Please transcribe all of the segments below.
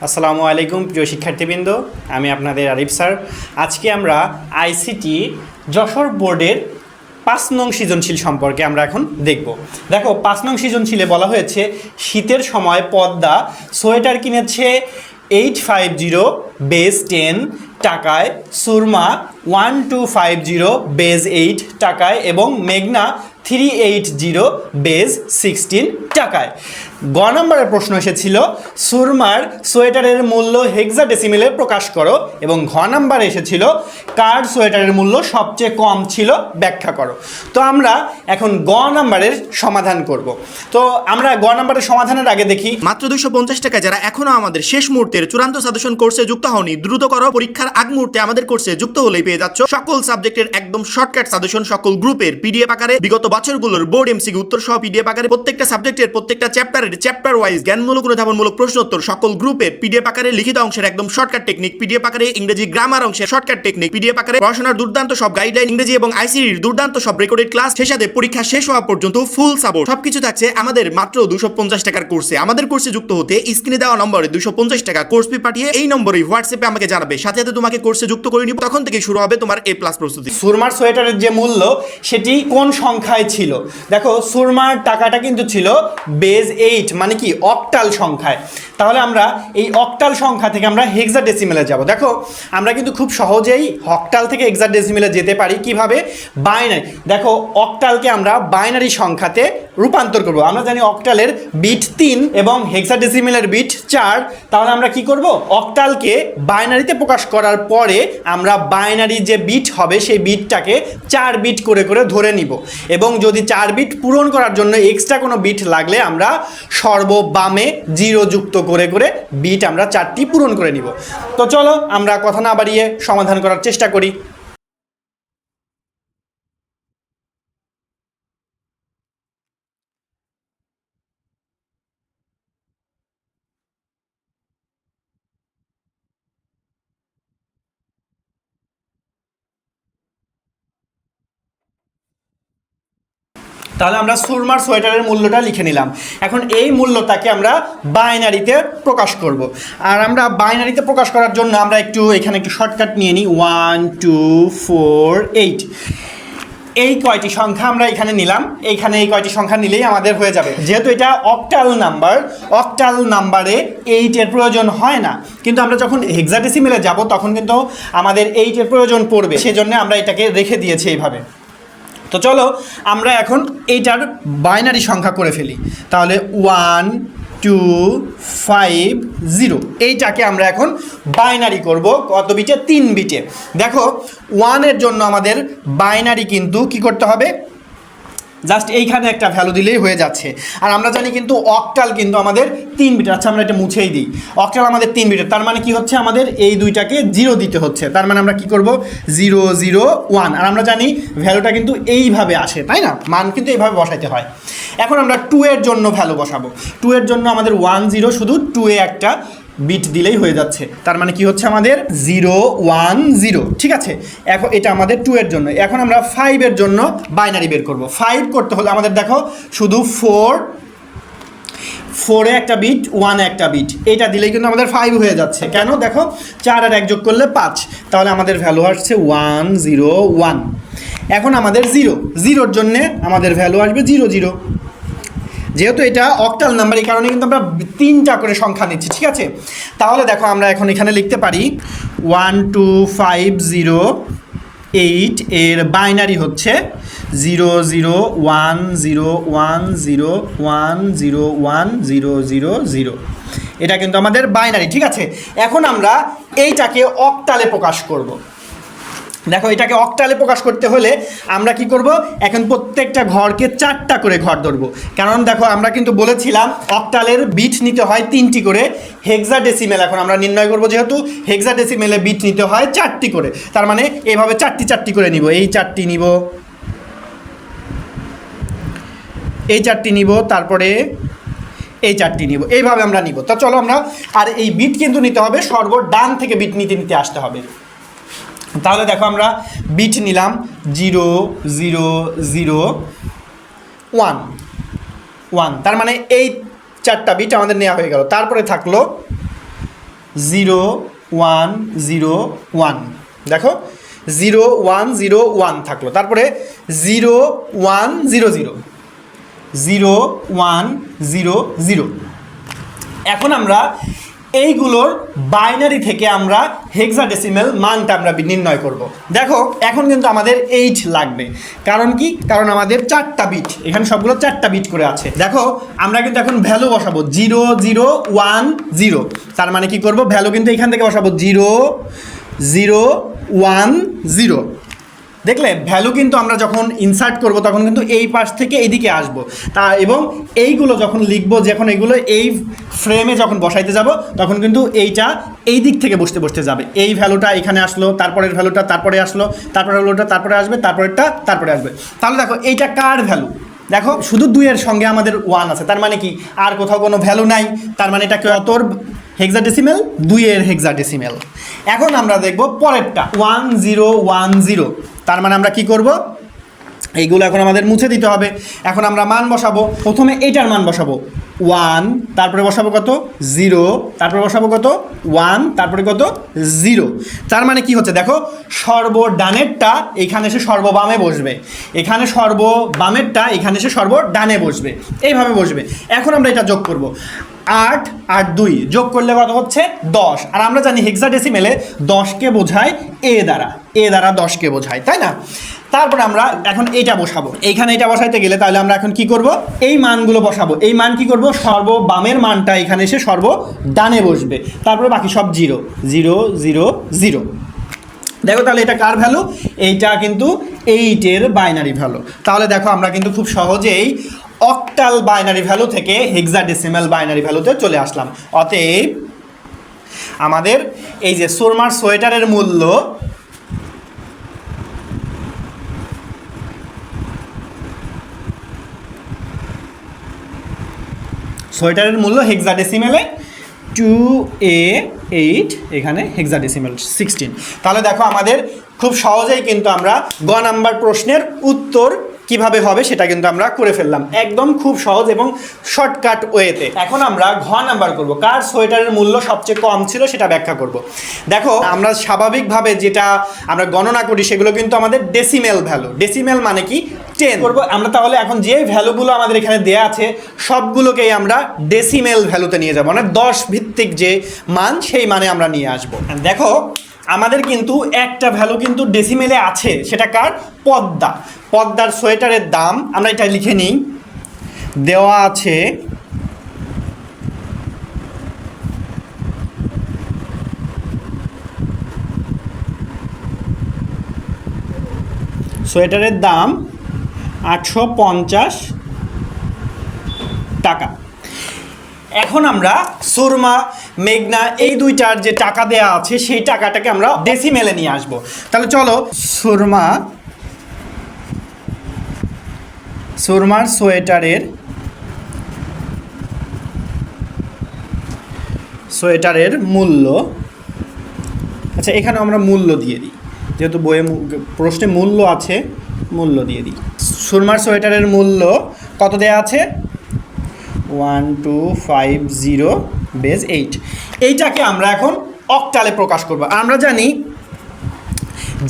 আসসালামু আলাইকুম প্রিয় শিক্ষার্থীবৃন্দ, আমি আপনাদের আরিফ স্যার। আজকে আমরা আইসিটি যশোর বোর্ডের ৫ নং সৃজনশীল সম্পর্কে আমরা এখন দেখব। দেখো, ৫ নং সৃজনশীলে বলা হয়েছে শীতের সময় পদ্মা সোয়েটার কিনেছে 850 বেজ 10 টাকায়, সুরমা 1250 বেজ 8 টাকায় এবং মেঘনা 380 বেজ 16 টাকায়। গ নম্বরের প্রশ্ন এসেছিল সুরমার সোয়েটারের মূল্য হেক্সাডেসিমেলে প্রকাশ করো, এবং ঘ নম্বরে এসেছিল কার সোয়েটারের মূল্য সবচেয়ে কম ছিল ব্যাখ্যা করো। তো আমরা এখন গ নম্বরের সমাধান করব। তো আমরা গ নম্বরের সমাধানের আগে দেখি, মাত্র 250 টাকায় যারা এখনো আমাদের শেষ মুহূর্তের চূড়ান্ত সাজেশন কোর্সে যুক্ত হওনি, দ্রুত করো। পরীক্ষার আগ মুহূর্তে আমাদের কোর্সে যুক্ত হলেই পেয়ে যাচ্ছ সকল সাবজেক্টের একদম শর্টকাট সাজেশন, সকল গ্রুপের পিডিএফ আকারে, বিগত বছরগুলোর বোর্ড এমসিকিউ উত্তর সহ পিডিএফ আকারে, প্রত্যেকটা সাবজেক্টের প্রত্যেকটা চ্যাপ্টার ওয়াইজ জ্ঞানমূলক অনুধাবনমূলক প্রশ্নোত্তর সকল গ্রুপের পিডিএফ আকারে, লিখিত অংশের একদম শর্টকাট টেকনিক পিডিএফ আকারে, ইংরেজি গ্রামার অংশের শর্টকাট টেকনিক পিডিএফ আকারে, পড়াশোনার দুর্দান্ত সব গাইডলাইন, ইংরেজি এবং আইসিটির দুর্দান্ত সব রেকর্ডেড ক্লাস, সেই সাথে পরীক্ষা শেষ হওয়া পর্যন্ত ফুল সাপোর্ট, সবকিছু থাকছে আমাদের মাত্র 250 টাকার কোর্সে। আমাদের কোর্সে যুক্ত হতে স্ক্রিনে দেওয়া নম্বরে 250 টাকা কোর্স ফি পাঠিয়ে এই নম্বরেই হোয়াটসঅ্যাপে আমাকে জানাবে, সাথে সাথে তোমাকে কোর্সে যুক্ত করে নিব। তখন থেকে শুরু হবে তোমার A+ প্রস্তুতি। সুরমার সোয়েটারের যে মূল্য সেটি কোন সংখ্যায় ছিল? দেখো, সুরমার টাকাটা কিন্তু ছিল বেজ 8, মানে কি অক্টাল সংখ্যায়। তাহলে আমরা এই অক্টাল সংখ্যা থেকে আমরা হেক্সাডেসিমেলে যাব। দেখো, আমরা কিন্তু খুব সহজেই অক্টাল থেকে হেক্সাডেসিমেলে যেতে পারি। কিভাবে? বাইনারি। দেখো, অক্টালকে আমরা বাইনারি সংখ্যাতে রূপান্তর করব। আমরা জানি অক্টালের বিট 3 এবং হেক্সাডেসিমেলের বিট 4। তাহলে আমরা কি করব? অক্টালকে বাইনারিতে প্রকাশ করার পরে আমরা বাইনারি যে বিট হবে সেই বিটটাকে 4 বিট করে করে ধরে নিব, এবং যদি 4 বিট পূরণ করার জন্য এক্সট্রা কোনো বিট লাগলে আমরা সর্ববামে 0 যুক্ত করে করে বিট আমরা 4টি পূরণ করে নিব। তো চলো আমরা কথা না বাড়িয়ে সমাধান করার চেষ্টা করি। তাহলে আমরা সুরমার সোয়েটারের মূল্যটা লিখে নিলাম। এখন এই মূল্যটাকে আমরা বাইনারিতে প্রকাশ করব। আর আমরা বাইনারিতে প্রকাশ করার জন্য আমরা এখানে একটু শর্টকাট নিয়ে নিই। 1 2 4 8 এই কয়টি সংখ্যা আমরা এখানে নিলাম। এইখানে এই কয়টি সংখ্যা নিলেই আমাদের হয়ে যাবে। যেহেতু এটা অক্টাল নাম্বার, অক্টাল নাম্বারে 8-এর প্রয়োজন হয় না, কিন্তু আমরা যখন হেক্সাডেসিমেলে যাব তখন কিন্তু আমাদের 8-এর প্রয়োজন পড়বে, সেজন্য আমরা এটাকে রেখে দিয়েছি এইভাবে। তো চলো আমরা এখন এইটার বাইনারি সংখ্যা করে ফেলি। তাহলে 1 2 5 0 এইটাকে আমরা এখন বাইনারি করব। কত বিটে? 3 বিটে। দেখো, 1-এর জন্য আমাদের বাইনারি কিন্তু কি করতে হবে? জাস্ট এইখানে একটা ভ্যালু দিলেই হয়ে যাচ্ছে। আর আমরা জানি কিন্তু অক্টাল কিন্তু আমাদের 3 বিটের। আচ্ছা, আমরা এটা মুছেই দিই। অক্টাল আমাদের 3 বিটের, তার মানে কি হচ্ছে? আমাদের এই দুইটাকে 0 দিতে হচ্ছে। তার মানে আমরা কি করব? 0 0 1। আর আমরা জানি ভ্যালুটা কিন্তু এইভাবে আসে, তাই না? মান কিন্তু এইভাবে বসাইতে হয়। এখন আমরা 2-এর জন্য ভ্যালু বসাবো। 2-এর জন্য আমাদের 1 0, শুধু 2-এ একটা বিট দিলেই হয়ে যাচ্ছে। তার মানে কি হচ্ছে? আমাদের 0 1 0। ঠিক আছে, এখন এটা আমাদের 2-এর জন্য। এখন আমরা 5-এর জন্য বাইনারি বের করব। 5 করতে হলে আমাদের দেখো শুধু 4-এ একটা বিট, 1-এ একটা বিট, এটা দিলেই কিন্তু আমাদের 5 হয়ে যাচ্ছে। কেন? দেখো, 4 আর 1 যোগ করলে 5, তাহলে আমাদের ভ্যালু আসছে 1 0 1। এখন আমাদের 0-0-র জন্যে আমাদের ভ্যালু আসবে 0 0। যেহেতু এটা অক্টাল নাম্বার, এই কারণে কিন্তু আমরা 3টা করে সংখ্যা নিচ্ছি। ঠিক আছে, তাহলে দেখো আমরা এখন এখানে লিখতে পারি 1 2 5 0 8 এর বাইনারি হচ্ছে 0 0 1 0 1 0 1 0 1 0 0 0। এটা কিন্তু আমাদের বাইনারি। ঠিক আছে, এখন আমরা এইটাকে অক্টালে প্রকাশ করব। দেখো, এটাকে অক্টালে প্রকাশ করতে হলে আমরা কি করব? এখন প্রত্যেকটা ঘরকে 4টা করে ঘর ধরবো। কারণ দেখো, আমরা কিন্তু বলেছিলাম অক্টালের বিট নিতে হয় 3টি করে। হেক্সাডেসিমেল এখন আমরা নির্ণয় করব, যেহেতু হেক্সাডেসিমেলে বিট নিতে হয় 4টি করে। তার মানে এইভাবে 4টি করে নিব। এই 4টি নিব, এই 4টি নিব, তারপরে এই 4টি নিব, এইভাবে আমরা নিব। তো চলো আমরা, আর এই বিট কিন্তু নিতে হবে সর্বডান থেকে বিট নিতে আসতে হবে। তাহলে দেখো, আমরা বিট নিলাম 0 0 0 1 1, তার মানে এই 4টা বিট আমাদের নেওয়া হয়ে গেল। তারপরে থাকলো 0 1 0 1, দেখো 0 1 0 1 থাকলো, তারপরে 0 1 0 0, 0 1 0 0। এখন আমরা এইগুলোর বাইনারি থেকে আমরা হেক্সাডেসিমেল মানটা আমরা নির্ণয় করব। দেখো এখন কিন্তু আমাদের 8 লাগবে, কারণ কি, কারণ আমাদের 4টা বিট, এখানে সবগুলো 4টা বিট করে আছে। দেখো আমরা কিন্তু এখন ভ্যালু বসাবো 0 0 1 0, তার মানে কি করব, ভ্যালু কিন্তু এখান থেকে বসাবো 0 0 1 0। দেখলে ভ্যালু কিন্তু আমরা যখন ইনসার্ট করব তখন কিন্তু এই পাশ থেকে এইদিকে আসবো, তা এবং এইগুলো যখন লিখবো, যখন এগুলো এই ফ্রেমে যখন বসাইতে যাব তখন কিন্তু এইটা এই দিক থেকে বসতে বসতে যাবে। এই ভ্যালুটা এখানে আসলো, তারপরের ভ্যালুটা তারপরে আসলো, তারপরের ভ্যালুটা তারপরে আসবে, তারপরেরটা তারপরে আসবে। তাহলে দেখো এইটা কার ভ্যালু, দেখো শুধু 2 এর সঙ্গে আমাদের 1 আছে, তার মানে কি আর কোথাও কোনো ভ্যালু নাই, তার মানে এটা কতর হেক্সাডেসিমেল, 2 এর হেক্সাডেসিমেল। এখন আমরা দেখব পরেরটা 1 0 1 0, তার মানে আমরা কি করব, এইগুলো এখন আমাদের মুছে দিতে হবে। এখন আমরা মান বসাবো, প্রথমে এইটার মান বসাবো 1, তারপরে বসাবো কত 0, তারপরে বসাবো কত 1, তারপরে কত 0। তার মানে কি হচ্ছে, দেখো সর্বডানেরটা এখানে এসে সর্ববামে বসবে, এখানে সর্ববামেরটা এখানে এসে সর্বডানে বসবে, এইভাবে বসবে। এখন আমরা এটা যোগ করব, 8 আর 2 যোগ করলে কত হচ্ছে 10, আর আমরা জানি হেক্সাডেসিমেলে 10কে বোঝায় এ দ্বারা 10কে বোঝায়, তাই না। তারপরে আমরা এখন এইটা বসাবো, এইখানে এটা বসাইতে গেলে তাহলে আমরা এখন কি করব, এই মানগুলো বসাবো। এই মান কি করব, সর্ববামের মানটা এখানে এসে সর্বডানে বসবে, তারপরে বাকি সব 0 0 0 0। দেখো তাহলে এটা কার ভ্যালু, এইটা কিন্তু 8 এর বাইনারি ভ্যালু। তাহলে দেখো আমরা কিন্তু খুব সহজেই অক্টাল বাইনারি ভ্যালু থেকে হেক্সাডেসিমাল বাইনারি ভ্যালুতে চলে আসলাম। অতএব আমাদের এই যে সুরমার সোয়েটারের মূল্য হেক্সাডেসিমেলে 2A8, এখানে হেক্সাডেসিমেল 16। তাহলে দেখো আমাদের খুব সহজেই কিন্তু আমরা গ নাম্বার প্রশ্নের উত্তর কিভাবে হবে সেটা কিন্তু আমরা করে ফেললাম, একদম খুব সহজ এবং শর্টকাট ওয়েতে। এখন আমরা ঘ নাম্বার করব, কার সোয়েটারের মূল্য সবচেয়ে কম ছিল সেটা ব্যাখ্যা করব। দেখো আমরা স্বাভাবিকভাবে যেটা আমরা গণনা করি সেগুলো কিন্তু আমাদের ডেসিমেল ভ্যালু, ডেসিমেল মানে কি 10 করব আমরা। তাহলে এখন যে ভ্যালুগুলো আমাদের এখানে দেয়া আছে সবগুলোকেই আমরা ডেসিমেল ভ্যালুতে নিয়ে যাব, মানে 10 ভিত্তিক যে মান সেই মানে আমরা নিয়ে আসব। দেখো আমাদের কিন্তু একটা ভ্যালু কিন্তু ডেসিমেলে আছে, সেটা কার, পদ্মার সোয়েটারের দাম আমরা এটা লিখে নিই, দেওয়া আছে সোয়েটারের দাম 850 টাকা। এখন আমরা সুরমা, মেঘনা এই দুইটার যে টাকা দেয়া আছে সেই টাকাটাকে আমরা ডেসিমেলে নিয়ে আসব। তাহলে চলো সুরমার সোয়েটারের মূল্য, আচ্ছা এখানে আমরা মূল্য দিয়ে দিই, যেহেতু বইয়ে প্রশ্নে মূল্য আছে মূল্য দিয়ে দিই। সুরমার সোয়েটারের মূল্য কত দেয়া আছে, 1250/8। এইটাকে আমরা এখন অক্টালে প্রকাশ করব। আমরা জানি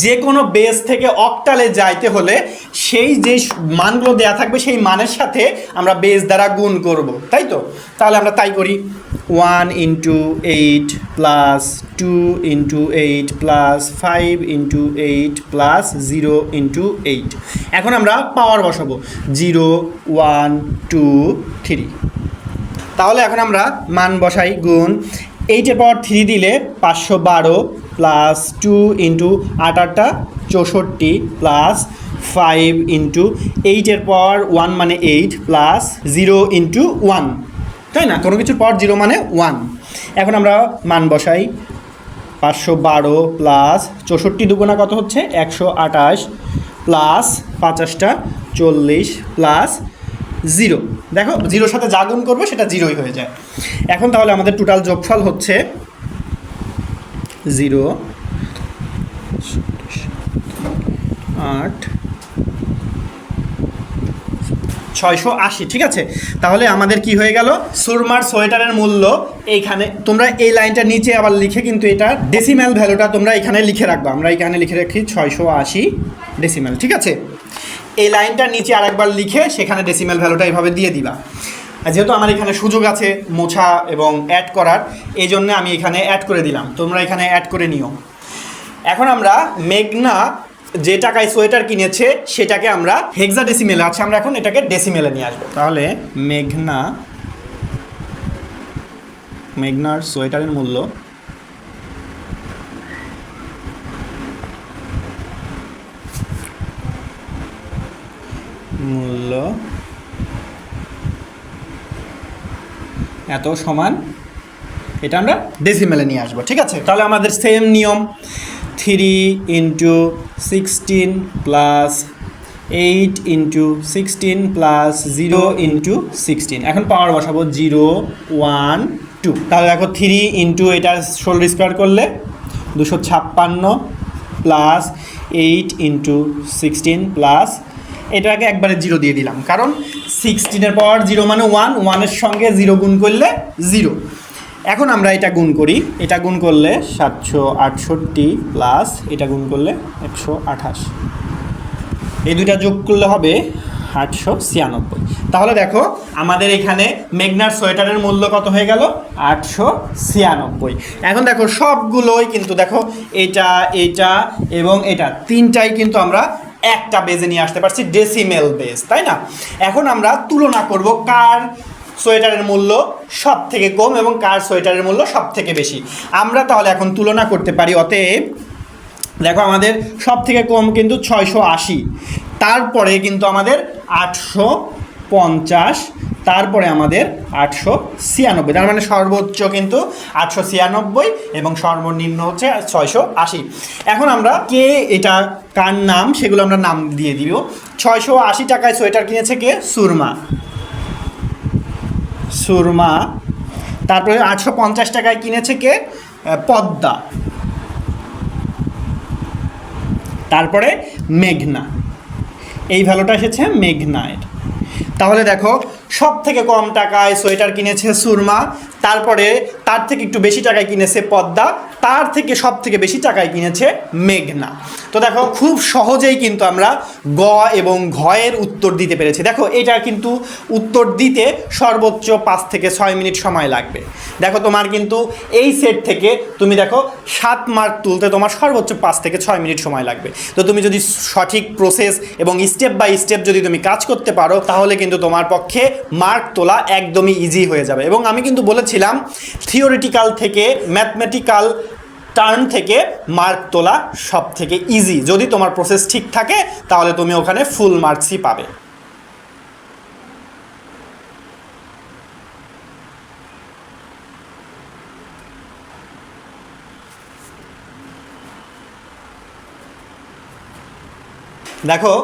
যে কোনো বেস থেকে অক্টালে যাইতে হলে সেই যে মানগুলো দেয়া থাকবে সেই মানের সাথে আমরা বেস দ্বারা গুণ করব, তাই তো। তাহলে আমরা তাই করি, 1 × 8 + 2 × 8 + 5 × 8 + 0 × 8। এখন আমরা পাওয়ার বসাবো 0 1 2 3। তাহলে এখন আমরা মান বসাই, গুণ 8 × 3 দিলে 512 + 2 × 8 64 + 5 × 8 মানে 8 + 0 × 1, তাই না, কোনো কিছুর পর 0 মানে 1। এখন আমরা মান বসাই, 512 + 64 দুগুণা কত হচ্ছে 128 + 50টা 40 + 0। দেখো 0-র সাথে যা গুণ করবো সেটা 0ই হয়ে যায়। এখন তাহলে আমাদের টোটাল যোগফল হচ্ছে 0 8 680, ঠিক আছে। তাহলে আমাদের কি হয়ে গেল, সুরমার সোয়েটারের মূল্য এইখানে, তোমরা এই লাইনটা নিচে আবার লিখে কিন্তু এটা ডেসিমেল ভ্যালুটা তোমরা এখানে লিখে রাখবা। আমরা এখানে লিখে রাখি 680 ডেসিমেল, ঠিক আছে। এই লাইনটা নিচে আরেকবার লিখে সেখানে ডেসিমেল ভ্যালুটা এইভাবে দিয়ে দিবা। আর যেহেতু আমার এখানে সুযোগ আছে মোছা এবং অ্যাড করার, এই জন্য আমি এখানে অ্যাড করে দিলাম, তোমরা এখানে অ্যাড করে নিও। এখন আমরা মেঘনা যে টাকায় সোয়েটার কিনেছে সেটাকে আমরা হেক্সাডেসিমেলে আছে, আমরা এখন এটাকে ডেসিমেলে নিয়ে আসবো। তাহলে মেঘনার সোয়েটারের মূল্য এত সমান, এটা আমরা ডেসিমেলে নিয়ে আসবো, ঠিক আছে। তাহলে আমাদের সেম নিয়ম, 3 × 16 প্লাস 8 × 16 প্লাস 0 × 16। এখন পাওয়ার বসাবো 0 1 2। তাহলে দেখো 3 × এটা 16 স্কোয়ার করলে 256 প্লাস 8 × 16 প্লাস এটাকে একবারে 0 দিয়ে দিলাম, কারণ 16-এর পাওয়ার 0 মানে 1, 1-এর সঙ্গে 0 গুণ করলে 0। এখন আমরা এটা গুণ করি, এটা গুণ করলে 768 প্লাস এটা গুণ করলে 128, এই দুইটা যোগ করলে হবে 896। তাহলে দেখো আমাদের এখানে মেঘনার সোয়েটারের মূল্য কত হয়ে গেল, 896। এখন দেখো সবগুলোই কিন্তু দেখো এটা এবং এটা তিনটাই কিন্তু আমরা একটা বেজে নিয়ে আসতে পারছি, ডেসিমেল বেজ, তাই না। এখন আমরা তুলনা করব কার সোয়েটারের মূল্য সব থেকে কম এবং কার সোয়েটারের মূল্য সব থেকে বেশি। আমরা তাহলে এখন তুলনা করতে পারি। অতএব দেখো আমাদের সব থেকে কম কিন্তু 680, তারপরে কিন্তু আমাদের 850, তারপরে আমাদের 896, তার মানে সর্বোচ্চ কিন্তু 896 এবং সর্বনিম্ন হচ্ছে 680। এখন আমরা কে এটা কার নাম সেগুলো আমরা নাম দিয়ে দিব। 680 টাকায় সোয়েটার কিনেছে কে, সুরমা। তারপরে 850 টাকায় কিনেছে কে, পদ্মা। তারপরে মেঘনা, এই ভ্যালুটা এসেছে মেঘনায়ের। তাহলে দেখো সব থেকে কম টাকায় সোয়েটার কিনেছে সুরমা, তারপরে তার থেকে একটু বেশি টাকায় কিনেছে পদ্মা, তার থেকে সব থেকে বেশি টাকায় কিনেছে মেঘনা। তো দেখো খুব সহজেই কিন্তু আমরা গ এবং ঘয়ের উত্তর দিতে পেরেছি। দেখো এটা কিন্তু উত্তর দিতে সর্বোচ্চ 5 থেকে 6 মিনিট সময় লাগবে। দেখো তোমার কিন্তু এই সেট থেকে তুমি দেখো 7 মার্ক তুলতে তোমার সর্বোচ্চ 5 থেকে 6 মিনিট সময় লাগবে। তো তুমি যদি সঠিক প্রসেস এবং স্টেপ বাই স্টেপ যদি তুমি কাজ করতে পারো তাহলে কিন্তু তোমার পক্ষে মার্ক তোলা একদমই ইজি হয়ে যাবে। এবং আমি কিন্তু বলেছিলাম থিওরিটিক্যাল থেকে ম্যাথমেটিক্যাল টার্ম থেকে মার্ক তোলা সব থেকে ইজি। যদি তোমার প্রসেস ঠিক থাকে তাহলে তুমি ওখানে ফুল মার্কসই পাবে। দেখো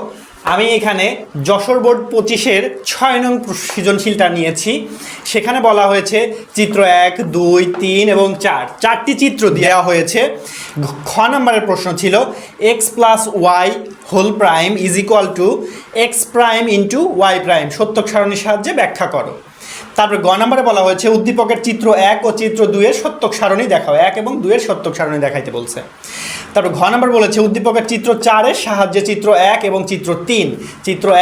আমি এখানে যশোর বোর্ড 25-এর 6 নং সৃজনশীলটা নিয়েছি। সেখানে বলা হয়েছে চিত্র 1, 2, 3 এবং 4, 4টি চিত্র দেওয়া হয়েছে। খ নম্বরের প্রশ্ন ছিল x + y whole prime is equal to x prime into y prime, সত্যক সারণীর সাহায্যে ব্যাখ্যা করো। তারপরে গ নম্বরে বলা হয়েছে উদ্দীপকের চিত্র 1 ও চিত্র 2-এর সত্যক সারণী দেখাও, 1 এবং 2-এর সত্যক সারণী দেখাইতে বলছে। তারপর ঘ নম্বর বলেছে উদ্দীপকের চিত্র 4-এর সাহায্যে চিত্র 1 এবং চিত্র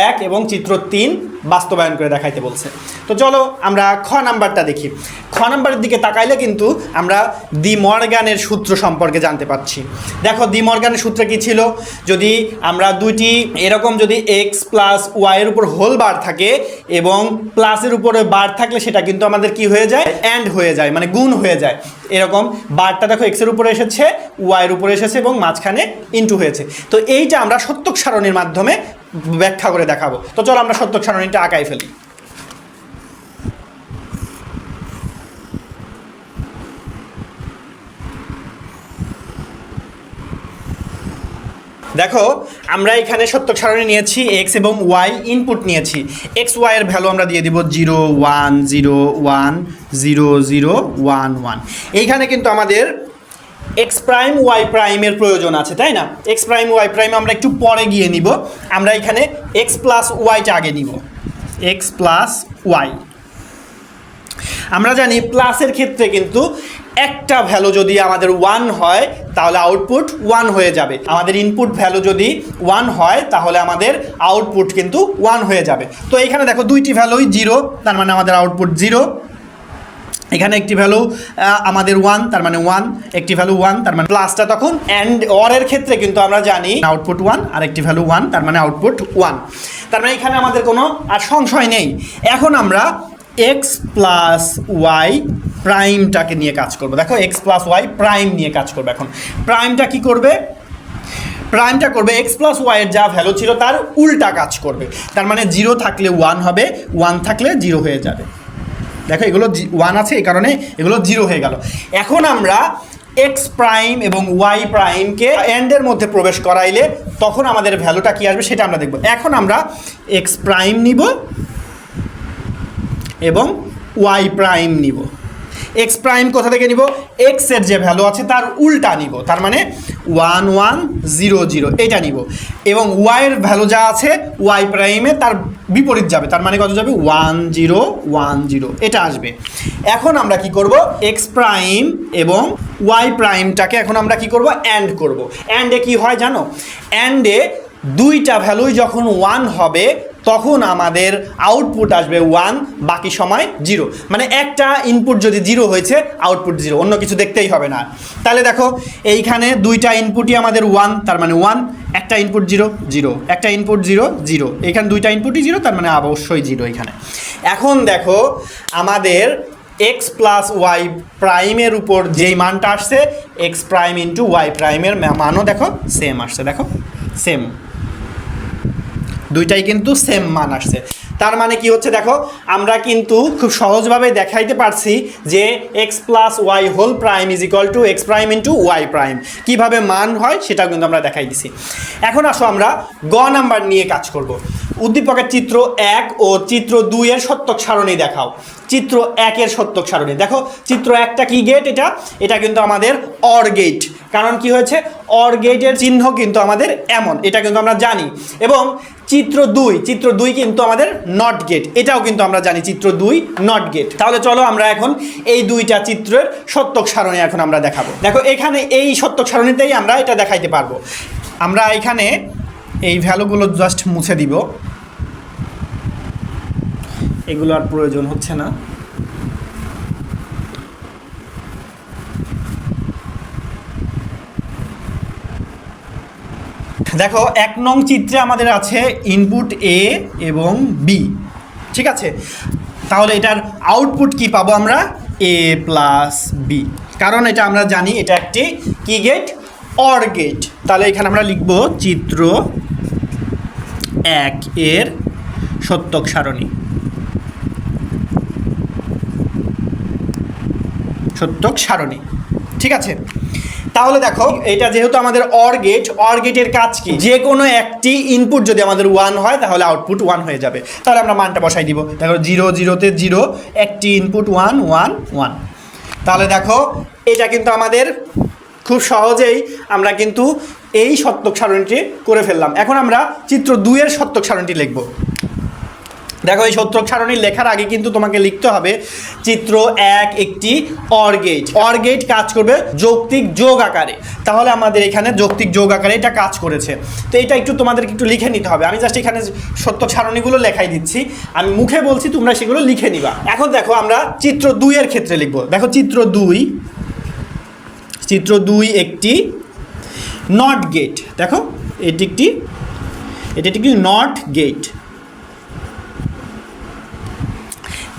1 এবং চিত্র 3 বাস্তবায়ন করে দেখাইতে বলছে। তো চলো আমরা খ নাম্বারটা দেখি। খ নাম্বারের দিকে তাকাইলে কিন্তু আমরা ডি মর্গানের সূত্র সম্পর্কে জানতে পারছি। দেখো ডি মর্গানের সূত্র কি ছিল, যদি আমরা দুইটি এরকম যদি এক্স প্লাস ওয়াইয়ের উপর হোল বার থাকে এবং প্লাসের উপরে বার থাকলে সেটা কিন্তু আমাদের কি হয়ে যায়, অ্যান্ড হয়ে যায়, মানে গুণ হয়ে যায়। এরকম বারটা দেখো এক্সের উপরে এসেছে, ওয়াইয়ের উপরে এসেছে এবং মাঝখানে ইন্টু হয়েছে। তো এইটা আমরা সত্যক সারণীর মাধ্যমে ব্যাখ্যা করে দেখাবো। তো চলো আমরা সত্যক সারণীটা আঁকাই ফেলি। দেখো আমরা এখানে সত্যক সারণী নিয়েছি, এক্স এবং ওয়াই ইনপুট নিয়েছি। এক্স ওয়াইয়ের ভ্যালু আমরা দিয়ে দিব 0 1 0 1 0 0 1 1। এইখানে কিন্তু আমাদের এক্স প্রাইম ওয়াই প্রাইমের প্রয়োজন আছে, তাই না। এক্স প্রাইম ওয়াই প্রাইম আমরা একটু পরে গিয়ে নিব। আমরা এখানে এক্স প্লাস ওয়াইটা আগে নিব। X plus y. আমরা জানি প্লাসের ক্ষেত্রে কিন্তু একটা ভ্যালু যদি আমাদের 1 হয় তাহলে আউটপুট 1 হয়ে যাবে। আমাদের ইনপুট ভ্যালু যদি 1 হয় তাহলে আমাদের আউটপুট কিন্তু 1 হয়ে যাবে। তো এখানে দেখো দুইটি ভ্যালুই 0, তার মানে আমাদের আউটপুট 0। এখানে একটি ভ্যালু আমাদের 1, তার মানে 1, একটি ভ্যালু 1, তার মানে প্লাসটা তখন অ্যান্ড অরের ক্ষেত্রে কিন্তু আমরা জানি আউটপুট 1, আর একটি ভ্যালু 1, তার মানে আউটপুট 1। তার মানে এখানে আমাদের কোনো আর সংশয় নেই। এখন আমরা এক্স প্লাস ওয়াই প্রাইমটাকে নিয়ে কাজ করবো। দেখো এক্স প্লাস ওয়াই প্রাইম নিয়ে কাজ করবে। এখন প্রাইমটা কি করবে? প্রাইমটা করবে এক্স প্লাস ওয়াইয়ের যা ভ্যালু ছিল তার উল্টা কাজ করবে। তার মানে 0 থাকলে 1 হবে, 1 থাকলে 0 হয়ে যাবে। দেখো এগুলো 1 আছে, এই কারণে এগুলো 0 হয়ে গেল। এখন আমরা এক্স প্রাইম এবং ওয়াই প্রাইমকে এন্ডের মধ্যে প্রবেশ করাইলে তখন আমাদের ভ্যালুটা কি আসবে সেটা আমরা দেখব। এখন আমরা এক্স প্রাইম নিব এবং ওয়াই প্রাইম নিব। এক্স প্রাইম কোথা থেকে নিব? এক্সের যে ভ্যালু আছে তার উল্টা নিব, তার মানে 1 1 0 0 এটা নিব। এবং ওয়াইয়ের ভ্যালু যা আছে ওয়াই প্রাইমে তার বিপরীত যাবে, তার মানে কত যাবে? 1 0 1 0 এটা আসবে। এখন আমরা কি করব? এক্স প্রাইম এবং ওয়াই প্রাইমটাকে এখন আমরা কি করব? অ্যান্ড করব। অ্যান্ডে কি হয় জানো? অ্যান্ডে দুইটা ভ্যালুই যখন 1 হবে তখন আমাদের আউটপুট আসবে 1, বাকি সময় 0। মানে একটা ইনপুট যদি 0 হয়েছে আউটপুট 0, অন্য কিছু দেখতেই হবে না। তাহলে দেখো এইখানে দুইটা ইনপুটই আমাদের 1, তার মানে 1, একটা ইনপুট 0 0, একটা ইনপুট 0 0, এখানে দুইটা ইনপুটই 0, তার মানে অবশ্যই 0 এখানে। এখন দেখো আমাদের এক্স প্লাস ওয়াই প্রাইমের উপর যেই মানটা আসছে এক্স প্রাইম ইন্টু ওয়াই প্রাইমের মানও দেখো সেম আসছে। দেখো সেম, দুইটাই কিন্তু সেম মান আসছে। তার মানে কি হচ্ছে দেখো, আমরা কিন্তু খুব সহজভাবে দেখাইতে পারছি যে x plus y whole prime is equal to x prime into y prime. কীভাবে মান হয় সেটাও কিন্তু আমরা দেখাই দিছি। এখন আসো আমরা গ নাম্বার নিয়ে কাজ করব। উদ্দীপকের চিত্র 1 ও চিত্র 2 এর সত্যক সারণী দেখাও। চিত্র 1 এর সত্যক সারণী দেখো। চিত্র 1টা কি গেট? এটা কিন্তু আমাদের অর গেট। কারণ কি হয়েছে? অর গেটের চিহ্ন কিন্তু আমাদের এমন, এটা কিন্তু আমরা জানি। এবং চিত্র 2 কিন্তু আমাদের নট গেট, এটাও কিন্তু আমরা জানি চিত্র 2 নট গেট। তাহলে চলো আমরা এখন এই দুইটা চিত্রের সত্যক সারণী এখন আমরা দেখাবো। দেখো এখানে এই সত্যক সারণীতেই আমরা এটা দেখাইতে পারবো। আমরা এখানে এই ভ্যালুগুলো জাস্ট মুছে দিব, এগুলো আর প্রয়োজন হচ্ছে না। দেখো 1 নং চিত্রে আমাদের আছে ইনপুট এ এবং বি, ঠিক আছে? তাহলে এটার আউটপুট কি পাবো আমরা? এ প্লাস বি, কারণ এটা আমরা জানি এটা একটি কি গেট? Or gate. তাহলে এখানে আমরা লিখব চিত্র 1 এর সত্যক সারণী। সত্যক সারণী, ঠিক আছে? তাহলে দেখো এটা যেহেতু আমাদের অর গেটের কাজ কি? যে কোনো একটি ইনপুট যদি আমাদের 1 হয় তাহলে আউটপুট 1 হয়ে যাবে। তাহলে আমরা মানটা বসাই দিব। দেখো 0 0-তে 0, একটি ইনপুট 1 1 1। তাহলে দেখো এটা কিন্তু আমাদের খুব সহজেই আমরা কিন্তু এই সত্যক সারণীটি করে ফেললাম। এখন আমরা চিত্র 2 এর সত্যক সারণীটি লিখব। দেখো এই সত্যক সারণী লেখার আগে কিন্তু তোমাকে লিখতে হবে চিত্র 1 একটি অর গেট কাজ করবে যৌক্তিক যোগ আকারে। তাহলে আমাদের এখানে যৌক্তিক যোগ আকারে এটা কাজ করেছে। তো এটা একটু তোমাদেরকে একটু লিখে নিতে হবে। আমি জাস্ট এখানে সত্যক সারণীগুলো লেখাই দিচ্ছি, আমি মুখে বলছি, তোমরা সেগুলো লিখে নিবা। এখন দেখো আমরা চিত্র 2 এর ক্ষেত্রে লিখব। দেখো চিত্র 2 একটি নট গেট। দেখো এটি একটি নট গেট।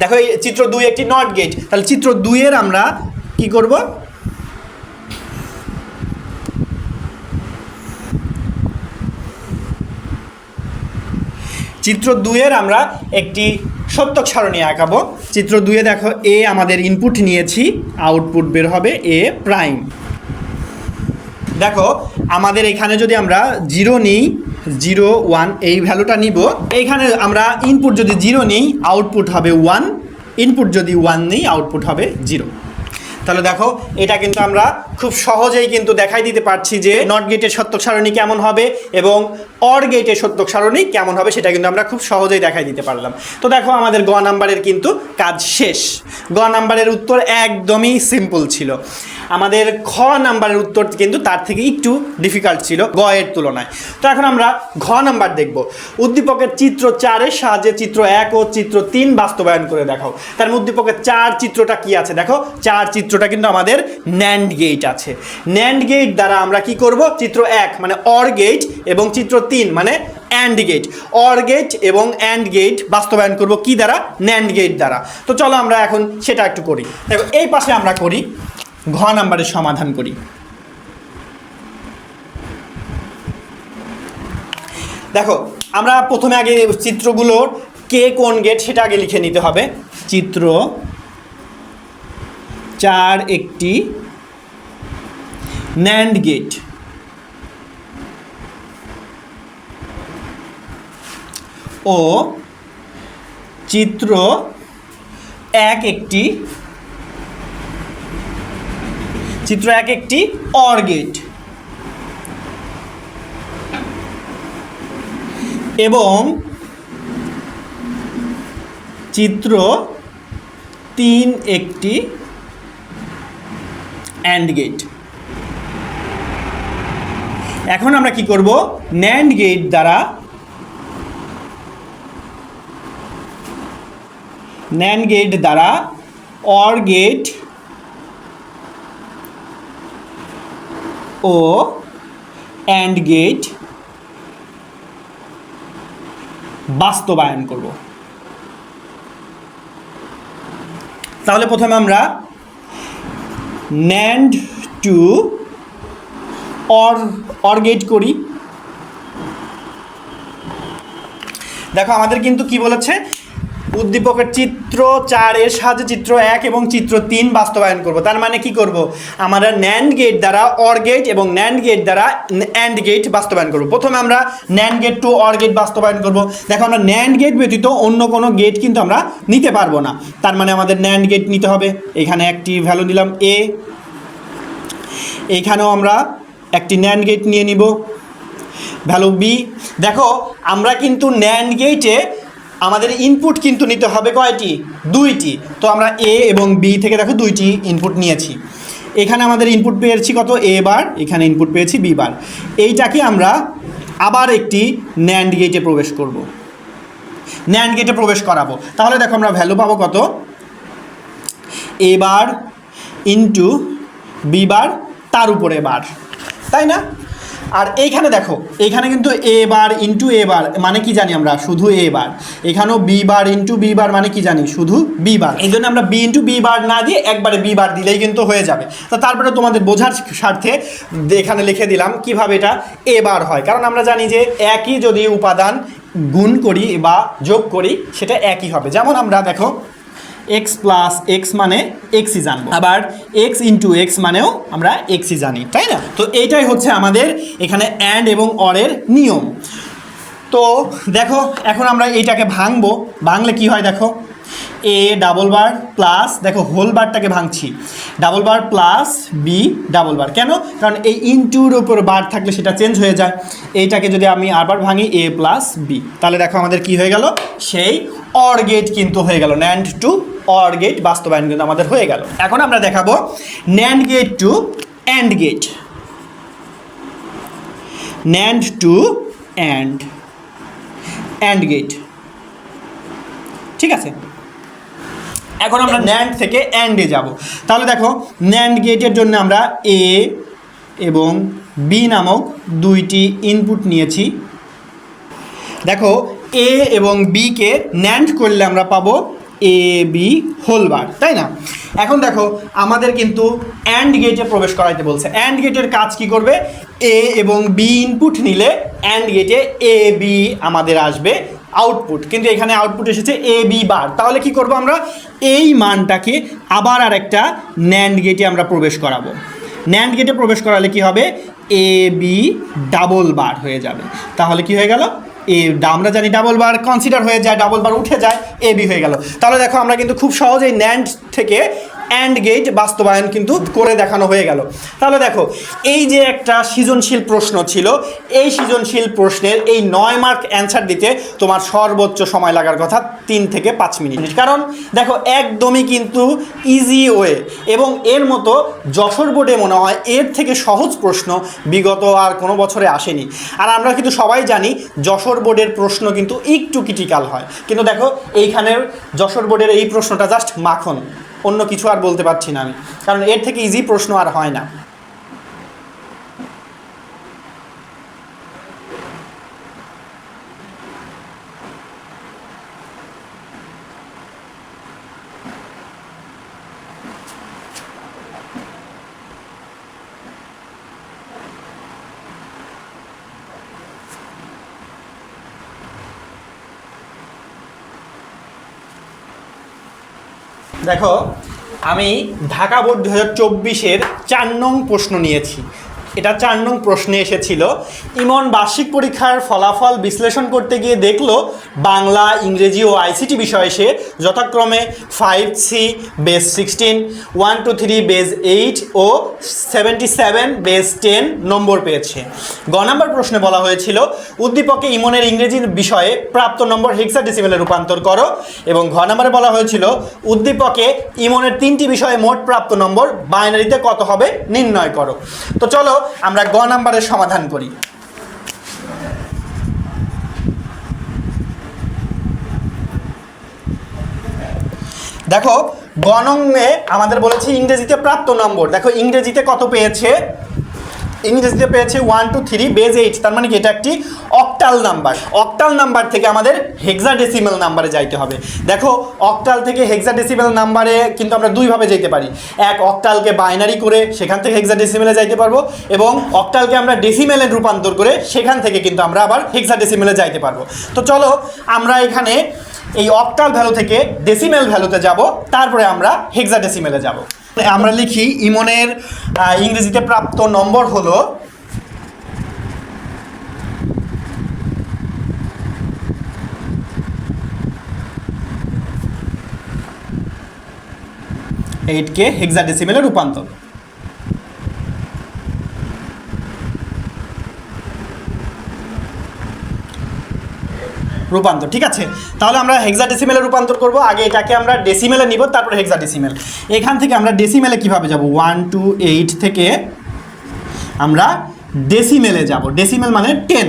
দেখো এই চিত্র 2 একটি নট গেট। তাহলে চিত্র 2 এর আমরা কি করব? চিত্র 2 এর আমরা একটি সত্যক সারণী আঁকাবো। চিত্র 2 এ দেখো এ আমাদের ইনপুট নিয়েছি, আউটপুট বের হবে এ প্রাইম। দেখো আমাদের এখানে যদি আমরা 0 নিই, 0 1 এই ভ্যালুটা নিব। এইখানে আমরা ইনপুট যদি 0 নিই আউটপুট হবে 1, ইনপুট যদি 1 নিই আউটপুট হবে 0। তাহলে দেখো এটা কিন্তু আমরা খুব সহজেই কিন্তু দেখাই দিতে পারছি যে নট গেটের সত্যক সারণী কেমন হবে এবং অর গেটের সত্যক সারণী কেমন হবে, সেটা কিন্তু আমরা খুব সহজেই দেখাই দিতে পারলাম। তো দেখো আমাদের গ নাম্বারের কিন্তু কাজ শেষ। গ নাম্বারের উত্তর একদমই সিম্পল ছিল। আমাদের খ নাম্বারের উত্তর কিন্তু তার থেকে একটু ডিফিকাল্ট ছিল গ এর তুলনায়। তো এখন আমরা ঘ নাম্বার দেখব। উদ্দীপকের চিত্র 4-এর সাহায্যে চিত্র 1 ও চিত্র 3 বাস্তবায়ন করে দেখাও। তার উদ্দীপকের 4 চিত্রটা কি আছে দেখো, 4 চিত্রটা কিন্তু আমাদের ন্যান্ড গেট আছে। ন্যান্ড গেট দ্বারা আমরা কি করব, চিত্র 1 মানে অর গেট এবং চিত্র 3 মানে অ্যান্ড গেট, অর গেট এবং অ্যান্ড গেট বাস্তবায়ন করব কি দ্বারা, ন্যান্ড গেট দ্বারা। তো চলো আমরা এখন সেটা একটু করি। দেখো এই পাশে আমরা করি, ঘ নাম্বারের সমাধান করি। দেখো আমরা প্রথমে আগে চিত্রগুলোর কে কোন গেট সেটা আগে লিখে নিতে হবে। চিত্র 4 একটি ন্যান্ড গেট ও চিত্র 1 একটি অর গেট এবং চিত্র 3 একটি অ্যান্ড গেট। এখন আমরা কি করব, ন্যান্ড গেট দ্বারা অর গেট ও অ্যান্ড গেট বাস্তবায়ন করব। তাহলে প্রথমে আমরা ন্যান্ড টু অর গেট করি। দেখো আমাদের কিন্তু কি বলেছে, উদ্দীপকের চিত্র 4-এর সাহায্যে চিত্র 1 এবং চিত্র 3 বাস্তবায়ন করব। তার মানে কি করব, আমরা ন্যান্ড গেট দ্বারা অর গেট এবং ন্যান্ড গেট দ্বারা অ্যান্ড গেট বাস্তবায়ন করব। প্রথমে আমরা NAND gate to OR gate বাস্তবায়ন করব। দেখো আমরা ন্যান্ড গেট ব্যতীত অন্য কোনো গেট কিন্তু আমরা নিতে পারবো না। তার মানে আমাদের ন্যান্ড গেট নিতে হবে। এখানে একটি ভ্যালু দিলাম এ, এইখানেও আমরা একটি ন্যান্ড গেট নিয়ে নিব, ভ্যালু বি। দেখো আমরা কিন্তু ন্যান্ড গেটে আমাদের ইনপুট কিন্তু নিতে হবে কয়টি, 2টি। তো আমরা এ এবং বি থেকে দেখো 2টি ইনপুট নিয়েছি। এখানে আমাদের ইনপুট পেয়েছি কত, এ বার, এখানে ইনপুট পেয়েছি বি বার। এইটাকে আমরা আবার একটি ন্যান্ড গেটে প্রবেশ করব, ন্যান্ড গেটে প্রবেশ করাবো। তাহলে দেখো আমরা ভ্যালু পাবো কত, এ বার ইন্টু বি বার তার উপরে বার, তাই না? আর এইখানে দেখো, এইখানে কিন্তু এ বার ইন্টু এ বার মানে কি জানি আমরা, শুধু এ বার। এখানেও B bar into B bar মানে কি জানি, শুধু বি বার। এই জন্য আমরা বি ইন্টু বি বার না দিয়ে একবারে বি বার দিলেই কিন্তু হয়ে যাবে। তো তারপরে তোমাদের বোঝার স্বার্থে এখানে লিখে দিলাম কিভাবে এটা এ বার হয়। কারণ আমরা জানি যে একই যদি উপাদান গুণ করি বা যোগ করি সেটা একই হবে। যেমন আমরা দেখো এক্স প্লাস এক্স মানে এক্সই জানবো, আবার এক্স ইন্টু এক্স মানেও আমরা এক্সই জানি, তাই না? তো এইটাই হচ্ছে আমাদের এখানে অ্যান্ড এবং অরের নিয়ম। তো দেখো এখন আমরা এইটাকে ভাঙবো, ভাঙলে কি হয় দেখো, এ ডাবল বার প্লাস, দেখো হোল বারটাকে ভাঙছি, double bar plus B double bar. কেন? কারণ এই ইনটুর উপর বার থাকলে সেটা চেঞ্জ হয়ে যায়। এইটাকে যদি আমি আবার ভাঙি এ প্লাস বি, তাহলে দেখো আমাদের কি হয়ে গেল, সেই অর গেট কিন্তু হয়ে গেল, ন্যান্ড টু অর গেট বাস্তবায়ন কিন্তু আমাদের হয়ে গেল। এখন আমরা দেখাবো NAND gate to AND gate, NAND to AND gate, ঠিক আছে? এখন আমরা ন্যান্ড থেকে অ্যান্ডে যাব। তাহলে দেখো ন্যান্ড গেটের জন্য আমরা এ এবং বি নামক 2টি ইনপুট নিয়েছি। দেখো এ এবং বিকে ন্যান্ড করলে আমরা পাবো এ বি হোল বার, তাই না? এখন দেখো আমাদের কিন্তু অ্যান্ড গেটে প্রবেশ করাইতে বলছে। অ্যান্ড গেটের কাজ কি করবে, এ এবং বি ইনপুট নিলে অ্যান্ড গেটে এ বি আমাদের আসবে আউটপুট, কিন্তু এখানে আউটপুট এসেছে এ বি বার। তাহলে কি করব, আমরা এই মানটাকে আবার আরেকটা ন্যান্ড গেটে আমরা প্রবেশ করাবো। ন্যান্ড গেটে প্রবেশ করালে কি হবে, এ বি ডাবল বার হয়ে যাবে। তাহলে কি হয়ে গেল, আমরা জানি ডাবল বার কনসিডার হয়ে যায়, ডাবল বার উঠে যায়, এ বি হয়ে গেল। তাহলে দেখো আমরা কিন্তু খুব সহজেই ন্যান্ড থেকে অ্যান্ড গেট বাস্তবায়ন কিন্তু করে দেখানো হয়ে গেল। তাহলে দেখো এই যে একটা সৃজনশীল প্রশ্ন ছিল, এই সৃজনশীল প্রশ্নের এই 9 মার্ক অ্যান্সার দিতে তোমার সর্বোচ্চ সময় লাগার কথা 3 থেকে 5 মিনিট। কারণ দেখো একদমই কিন্তু ইজি ওয়ে, এবং এর মতো যশোর বোর্ডে মনে হয় এর থেকে সহজ প্রশ্ন বিগত আর কোনো বছরে আসেনি। আর আমরা কিন্তু সবাই জানি যশোর বোর্ডের প্রশ্ন কিন্তু একটু ক্রিটিক্যাল হয়, কিন্তু দেখো এইখানের যশোর বোর্ডের এই প্রশ্নটা জাস্ট মাখন, অন্য কিছু আর বলতে পারছি না আমি, কারণ এর থেকে ইজি প্রশ্ন আর হয় না। দেখো আমি ঢাকা বোর্ড 2024-এর 4 নং প্রশ্ন নিয়েছি। এটা 4 নং প্রশ্নে এসেছিল, ইমন বার্ষিক পরীক্ষার ফলাফল বিশ্লেষণ করতে গিয়ে দেখলো বাংলা, ইংরেজি ও আইসিটি বিষয়ে সে যথাক্রমে 5C বেস 16, 123 বেস 8 ও 77 বেস 10 নম্বর পেয়েছে। গ নম্বর প্রশ্নে বলা হয়েছিল উদ্দীপকে ইমনের ইংরেজি বিষয়ে প্রাপ্ত নম্বর হেক্সাডেসিমেলে রূপান্তর করো, এবং ঘ নম্বরে বলা হয়েছিল উদ্দীপকে ইমনের 3টি বিষয়ে মোট প্রাপ্ত নম্বর বাইনারিতে কত হবে নির্ণয় করো। তো চলো আমরা গ নাম্বারের সমাধান করি। দেখো গ নংয়ে আমাদের বলেছে ইংরেজিতে প্রাপ্ত নম্বর। দেখো ইংরেজিতে কত পেয়েছে, ইংরেজিতে পেয়েছে 1 2 3 বেজ 8, তার মানে কি এটা একটি অক্টাল নাম্বার। অক্টাল নাম্বার থেকে আমাদের হেক্সাডেসিমেল নাম্বারে যাইতে হবে। দেখো অক্টাল থেকে হেক্সাডেসিমেল নাম্বারে কিন্তু আমরা দুইভাবে যেতে পারি, এক অক্টালকে বাইনারি করে সেখান থেকে হেক্সাডেসিমেলে যাইতে পারবো, এবং অক্টালকে আমরা ডেসিমেলে রূপান্তর করে সেখান থেকে কিন্তু আমরা আবার হেক্সাডেসিমেলে যাইতে পারবো। তো চলো আমরা এখানে এই অক্টাল ভ্যালু থেকে ডেসিমেল ভ্যালুতে যাব, তারপরে আমরা হেক্সাডেসিমেলে যাব। আমরা লিখি ইমনের ইংরেজিতে প্রাপ্ত নম্বর হলো 8কে হেক্সাডেসিমেলে রূপান্তর। ঠিক আছে, তাহলে আমরা হেক্সাডেসিমেলে রূপান্তর করব। আগে এটাকে আমরা ডেসিমেলে নিব, তারপর হেক্সাডেসিমেল। এখান থেকে আমরা ডেসিমেলে কিভাবে যাব, 1 2 8 থেকে আমরা ডেসিমেলে যাব। ডেসিমেল মানে 10।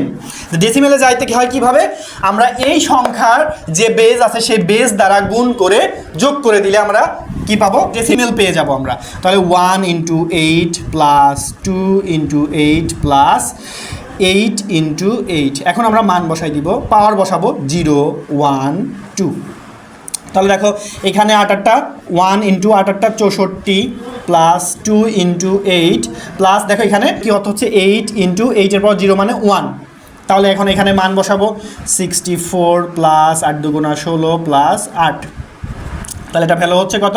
ডেসিমেলে যাইতে কি হয় কিভাবে, আমরা এই সংখ্যার যে বেজ আছে সেই বেজ দ্বারা গুণ করে যোগ করে দিলে আমরা কি পাবো, ডেসিমেল পেয়ে যাব আমরা। তাহলে 1 × 8 প্লাস 2 × 8 প্লাস 8 × 8। এখন আমরা মান বসাই দিব, পাওয়ার বসাবো 0 1 2। তাহলে দেখো এখানে 8টা 1 × 8টা 64 প্লাস 2 × 8 প্লাস দেখো এখানে কি অর্থ হচ্ছে 8 × 8 এর পর 0 মানে 1। তাহলে এখন এখানে মান বসাবো 64 প্লাস 8 2 × 16 প্লাস 8। তাহলে এটা ভ্যালু হচ্ছে কত,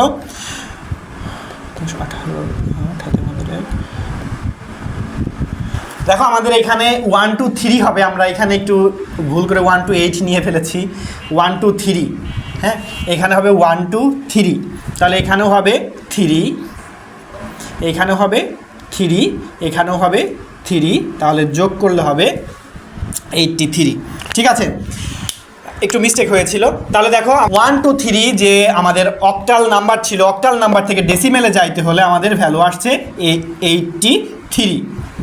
দেখো আমাদের এখানে 1 2 3 হবে। আমরা এখানে একটু ভুল করে 1 2 8 নিয়ে ফেলেছি, 1 2 3। হ্যাঁ, এখানে হবে 1 2 3। তাহলে এখানেও হবে 3, এখানেও হবে 3, এখানেও হবে 3। তাহলে যোগ করলে হবে 83। ঠিক আছে, একটু মিস্টেক হয়েছিল। তাহলে দেখো 1 2 3 যে আমাদের অক্টাল নাম্বার ছিল, অক্টাল নাম্বার থেকে ডেসিমেলে যাইতে হলে আমাদের ভ্যালু আসছে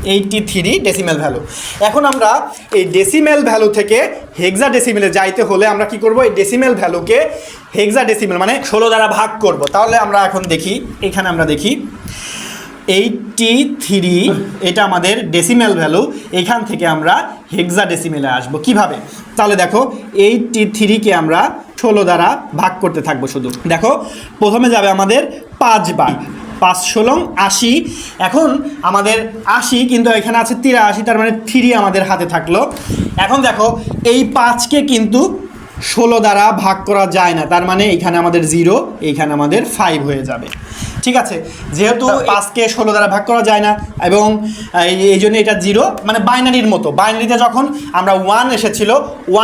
83 ডেসিমেল ভ্যালু। এখন আমরা এই ডেসিমেল ভ্যালু থেকে হেক্সাডেসিমেলে যাইতে হলে আমরা কি করব, এই ডেসিমেল ভ্যালুকে হেক্সাডেসিমেল মানে 16 দ্বারা ভাগ করব। তাহলে আমরা এখন দেখি, এখানে আমরা দেখি 83 এটা আমাদের ডেসিমেল ভ্যালু, এখান থেকে আমরা হেক্সাডেসিমেলে আসব কিভাবে। তাহলে দেখো 83কে আমরা 16 দ্বারা ভাগ করতে থাকবো শুধু। দেখো প্রথমে যাবে আমাদের 5 বার, 5 16 80। এখন আমাদের 80 কিন্তু এখানে আছে 83, তার মানে 3 আমাদের হাতে থাকলো। এখন দেখো এই 5কে কিন্তু 16 দ্বারা ভাগ করা যায় না, তার মানে এখানে আমাদের 0, এইখানে আমাদের 5 হয়ে যাবে। ঠিক আছে, যেহেতু 5কে 16 দ্বারা ভাগ করা যায় না এবং এই জন্য এটা 0, মানে বাইনারির মতো। বাইনারিতে যখন আমরা 1 এসেছিল,